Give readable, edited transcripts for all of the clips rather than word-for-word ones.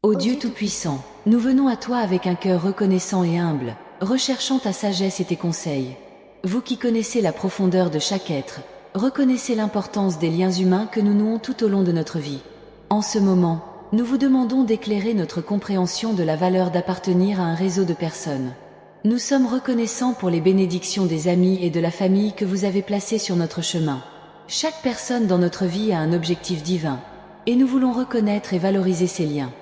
Ô Dieu Tout-Puissant, nous venons à toi avec un cœur reconnaissant et humble, recherchant ta sagesse et tes conseils. Vous qui connaissez la profondeur de chaque être, reconnaissez l'importance des liens humains que nous nouons tout au long de notre vie. En ce moment, nous vous demandons d'éclairer notre compréhension de la valeur d'appartenir à un réseau de personnes. Nous sommes reconnaissants pour les bénédictions des amis et de la famille que vous avez placés sur notre chemin. Chaque personne dans notre vie a un objectif divin, et nous voulons reconnaître et valoriser ces liens.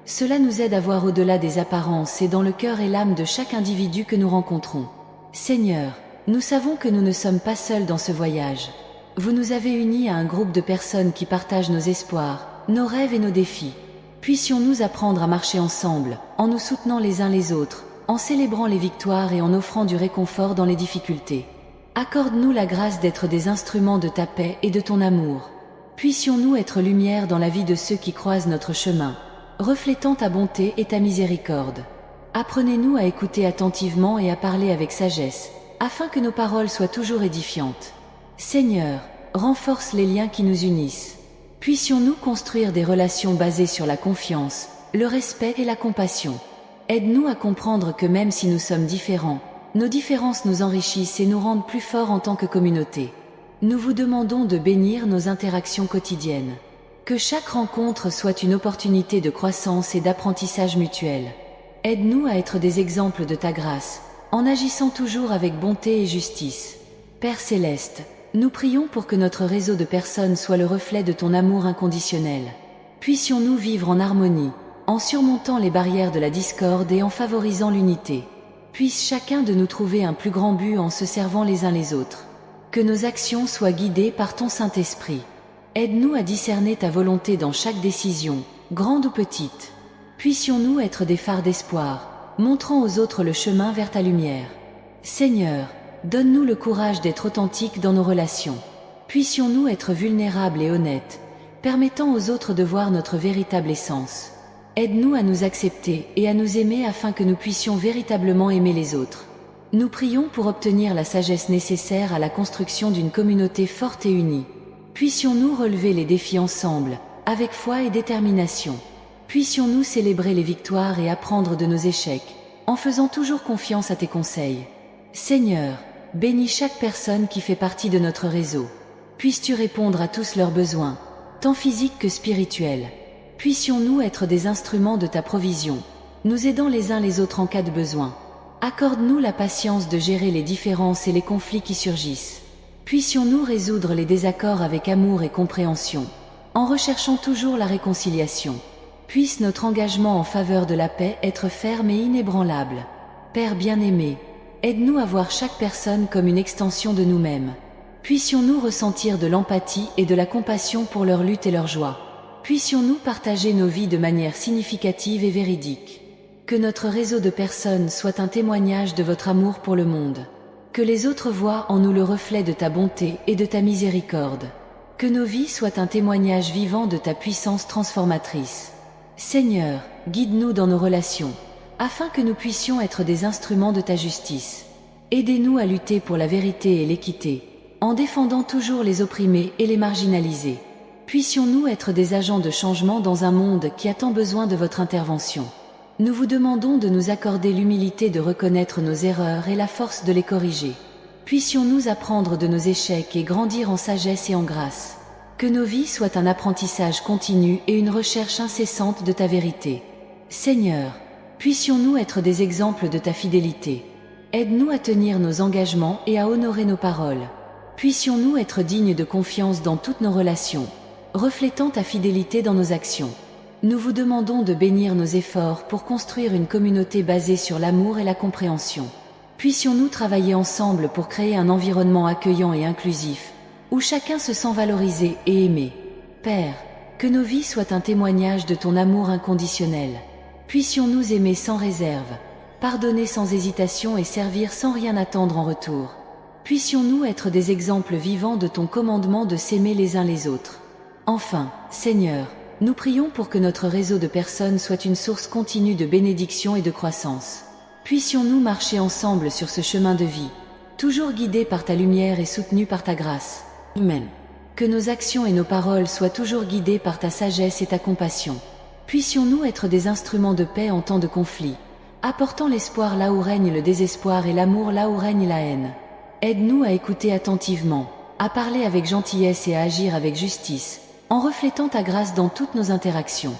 Cela nous aide à voir au-delà des apparences et dans le cœur et l'âme de chaque individu que nous rencontrons. Seigneur, nous savons que nous ne sommes pas seuls dans ce voyage. Vous nous avez unis à un groupe de personnes qui partagent nos espoirs, nos rêves et nos défis. Puissions-nous apprendre à marcher ensemble, en nous soutenant les uns les autres, en célébrant les victoires et en offrant du réconfort dans les difficultés. Accorde-nous la grâce d'être des instruments de ta paix et de ton amour. Puissions-nous être lumière dans la vie de ceux qui croisent notre chemin, reflétant ta bonté et ta miséricorde. Apprenez-nous à écouter attentivement et à parler avec sagesse, afin que nos paroles soient toujours édifiantes. Seigneur, renforce les liens qui nous unissent. Puissions-nous construire des relations basées sur la confiance, le respect et la compassion. Aide-nous à comprendre que même si nous sommes différents, nos différences nous enrichissent et nous rendent plus forts en tant que communauté. Nous vous demandons de bénir nos interactions quotidiennes. Que chaque rencontre soit une opportunité de croissance et d'apprentissage mutuel. Aide-nous à être des exemples de ta grâce, en agissant toujours avec bonté et justice. Père Céleste, nous prions pour que notre réseau de personnes soit le reflet de ton amour inconditionnel. Puissions-nous vivre en harmonie, en surmontant les barrières de la discorde et en favorisant l'unité. Puisse chacun de nous trouver un plus grand but en se servant les uns les autres. Que nos actions soient guidées par ton Saint-Esprit. Aide-nous à discerner ta volonté dans chaque décision, grande ou petite. Puissions-nous être des phares d'espoir, montrant aux autres le chemin vers ta lumière. Seigneur, donne-nous le courage d'être authentiques dans nos relations. Puissions-nous être vulnérables et honnêtes, permettant aux autres de voir notre véritable essence. Aide-nous à nous accepter et à nous aimer afin que nous puissions véritablement aimer les autres. Nous prions pour obtenir la sagesse nécessaire à la construction d'une communauté forte et unie. Puissions-nous relever les défis ensemble, avec foi et détermination. Puissions-nous célébrer les victoires et apprendre de nos échecs, en faisant toujours confiance à tes conseils. Seigneur, bénis chaque personne qui fait partie de notre réseau. Puisses-tu répondre à tous leurs besoins, tant physiques que spirituels. Puissions-nous être des instruments de ta provision, nous aidant les uns les autres en cas de besoin. Accorde-nous la patience de gérer les différences et les conflits qui surgissent. Puissions-nous résoudre les désaccords avec amour et compréhension, en recherchant toujours la réconciliation. Puisse notre engagement en faveur de la paix être ferme et inébranlable. Père bien-aimé, aide-nous à voir chaque personne comme une extension de nous-mêmes. Puissions-nous ressentir de l'empathie et de la compassion pour leur lutte et leur joie. Puissions-nous partager nos vies de manière significative et véridique. Que notre réseau de personnes soit un témoignage de votre amour pour le monde. Que les autres voient en nous le reflet de ta bonté et de ta miséricorde. Que nos vies soient un témoignage vivant de ta puissance transformatrice. Seigneur, guide-nous dans nos relations, afin que nous puissions être des instruments de ta justice. Aidez-nous à lutter pour la vérité et l'équité, en défendant toujours les opprimés et les marginalisés. Puissions-nous être des agents de changement dans un monde qui a tant besoin de votre intervention. Nous vous demandons de nous accorder l'humilité de reconnaître nos erreurs et la force de les corriger. Puissions-nous apprendre de nos échecs et grandir en sagesse et en grâce. Que nos vies soient un apprentissage continu et une recherche incessante de ta vérité. Seigneur, puissions-nous être des exemples de ta fidélité. Aide-nous à tenir nos engagements et à honorer nos paroles. Puissions-nous être dignes de confiance dans toutes nos relations, reflétant ta fidélité dans nos actions. Nous vous demandons de bénir nos efforts pour construire une communauté basée sur l'amour et la compréhension. Puissions-nous travailler ensemble pour créer un environnement accueillant et inclusif, où chacun se sent valorisé et aimé. Père, que nos vies soient un témoignage de ton amour inconditionnel. Puissions-nous aimer sans réserve, pardonner sans hésitation et servir sans rien attendre en retour. Puissions-nous être des exemples vivants de ton commandement de s'aimer les uns les autres. Enfin, Seigneur, nous prions pour que notre réseau de personnes soit une source continue de bénédiction et de croissance. Puissions-nous marcher ensemble sur ce chemin de vie, toujours guidés par ta lumière et soutenus par ta grâce. Amen. Que nos actions et nos paroles soient toujours guidées par ta sagesse et ta compassion. Puissions-nous être des instruments de paix en temps de conflit, apportant l'espoir là où règne le désespoir et l'amour là où règne la haine. Aide-nous à écouter attentivement, à parler avec gentillesse et à agir avec justice, en reflétant ta grâce dans toutes nos interactions.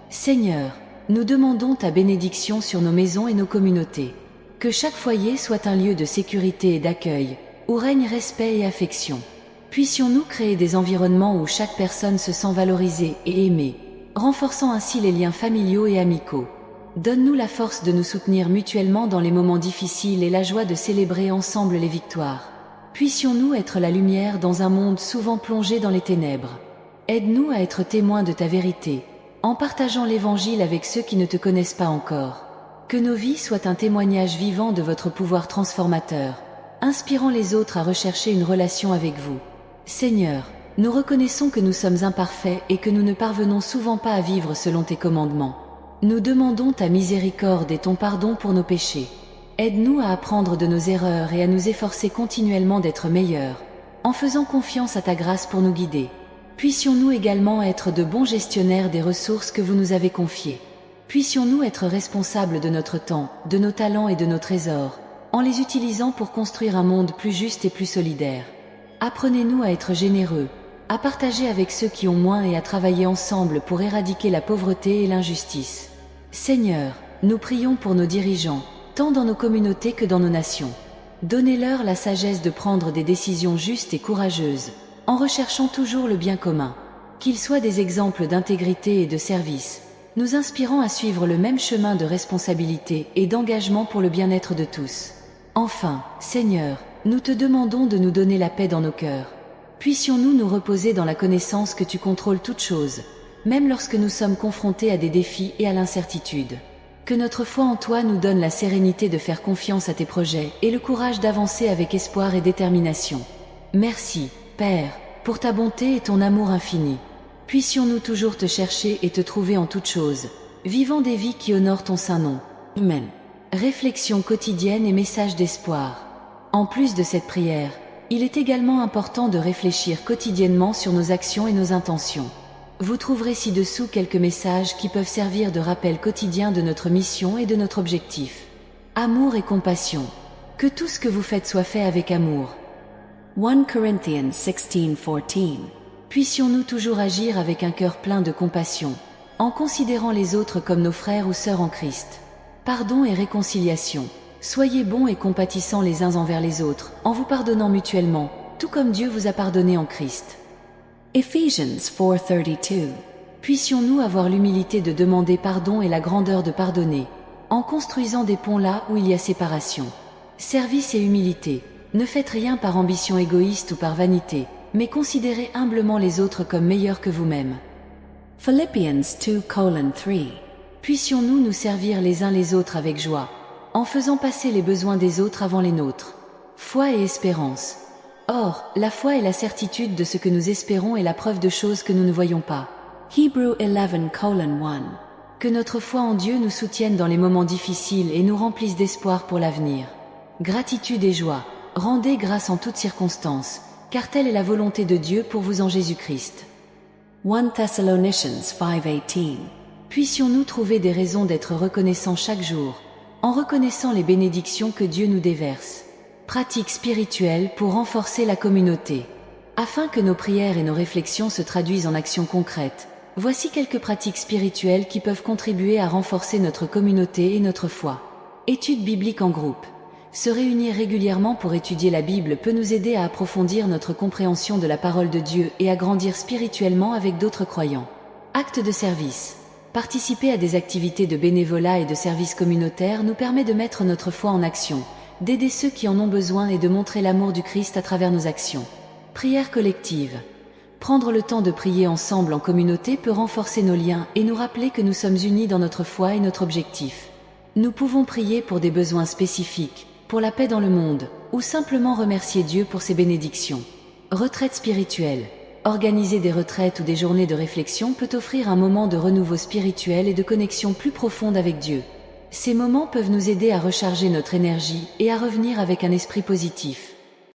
Seigneur, nous demandons ta bénédiction sur nos maisons et nos communautés. Que chaque foyer soit un lieu de sécurité et d'accueil, où règne respect et affection. Puissions-nous créer des environnements où chaque personne se sent valorisée et aimée, renforçant ainsi les liens familiaux et amicaux. Donne-nous la force de nous soutenir mutuellement dans les moments difficiles et la joie de célébrer ensemble les victoires. Puissions-nous être la lumière dans un monde souvent plongé dans les ténèbres. Aide-nous à être témoins de ta vérité, en partageant l'Évangile avec ceux qui ne te connaissent pas encore. Que nos vies soient un témoignage vivant de votre pouvoir transformateur, inspirant les autres à rechercher une relation avec vous. Seigneur, nous reconnaissons que nous sommes imparfaits et que nous ne parvenons souvent pas à vivre selon tes commandements. Nous demandons ta miséricorde et ton pardon pour nos péchés. Aide-nous à apprendre de nos erreurs et à nous efforcer continuellement d'être meilleurs, en faisant confiance à ta grâce pour nous guider. Puissions-nous également être de bons gestionnaires des ressources que vous nous avez confiées. Puissions-nous être responsables de notre temps, de nos talents et de nos trésors, en les utilisant pour construire un monde plus juste et plus solidaire. Apprenez-nous à être généreux, à partager avec ceux qui ont moins et à travailler ensemble pour éradiquer la pauvreté et l'injustice. Seigneur, nous prions pour nos dirigeants, tant dans nos communautés que dans nos nations. Donnez-leur la sagesse de prendre des décisions justes et courageuses, en recherchant toujours le bien commun. Qu'ils soient des exemples d'intégrité et de service, nous inspirant à suivre le même chemin de responsabilité et d'engagement pour le bien-être de tous. Enfin, Seigneur, nous te demandons de nous donner la paix dans nos cœurs. Puissions-nous nous reposer dans la connaissance que tu contrôles toutes choses, même lorsque nous sommes confrontés à des défis et à l'incertitude. Que notre foi en toi nous donne la sérénité de faire confiance à tes projets et le courage d'avancer avec espoir et détermination. Merci, Père, pour ta bonté et ton amour infini. Puissions-nous toujours te chercher et te trouver en toutes choses, vivant des vies qui honorent ton saint nom. Amen. Réflexion quotidienne et message d'espoir. En plus de cette prière, il est également important de réfléchir quotidiennement sur nos actions et nos intentions. Vous trouverez ci-dessous quelques messages qui peuvent servir de rappel quotidien de notre mission et de notre objectif. Amour et compassion. Que tout ce que vous faites soit fait avec amour. 1 Corinthians 16:14. Puissions-nous toujours agir avec un cœur plein de compassion, en considérant les autres comme nos frères ou sœurs en Christ. Pardon et réconciliation. Soyez bons et compatissants les uns envers les autres, en vous pardonnant mutuellement, tout comme Dieu vous a pardonné en Christ. Ephesians 4:32. Puissions-nous avoir l'humilité de demander pardon et la grandeur de pardonner, en construisant des ponts là où il y a séparation. Service et humilité. Ne faites rien par ambition égoïste ou par vanité, mais considérez humblement les autres comme meilleurs que vous-même. Philippians 2:3. Puissions-nous nous servir les uns les autres avec joie, en faisant passer les besoins des autres avant les nôtres. Foi et espérance. Or, la foi est la certitude de ce que nous espérons et la preuve de choses que nous ne voyons pas. Hebrews 11:1. Que notre foi en Dieu nous soutienne dans les moments difficiles et nous remplisse d'espoir pour l'avenir. Gratitude et joie. Rendez grâce en toutes circonstances, car telle est la volonté de Dieu pour vous en Jésus-Christ. 1 Thessalonians 5:18. Puissions-nous trouver des raisons d'être reconnaissants chaque jour, en reconnaissant les bénédictions que Dieu nous déverse. Pratique spirituelle pour renforcer la communauté. Afin que nos prières et nos réflexions se traduisent en actions concrètes, voici quelques pratiques spirituelles qui peuvent contribuer à renforcer notre communauté et notre foi. Études bibliques en groupe. Se réunir régulièrement pour étudier la Bible peut nous aider à approfondir notre compréhension de la parole de Dieu et à grandir spirituellement avec d'autres croyants. Actes de service. Participer à des activités de bénévolat et de service communautaire nous permet de mettre notre foi en action, d'aider ceux qui en ont besoin et de montrer l'amour du Christ à travers nos actions. Prière collective. Prendre le temps de prier ensemble en communauté peut renforcer nos liens et nous rappeler que nous sommes unis dans notre foi et notre objectif. Nous pouvons prier pour des besoins spécifiques, pour la paix dans le monde, ou simplement remercier Dieu pour ses bénédictions. Retraite spirituelle. Organiser des retraites ou des journées de réflexion peut offrir un moment de renouveau spirituel et de connexion plus profonde avec Dieu. Ces moments peuvent nous aider à recharger notre énergie et à revenir avec un esprit positif.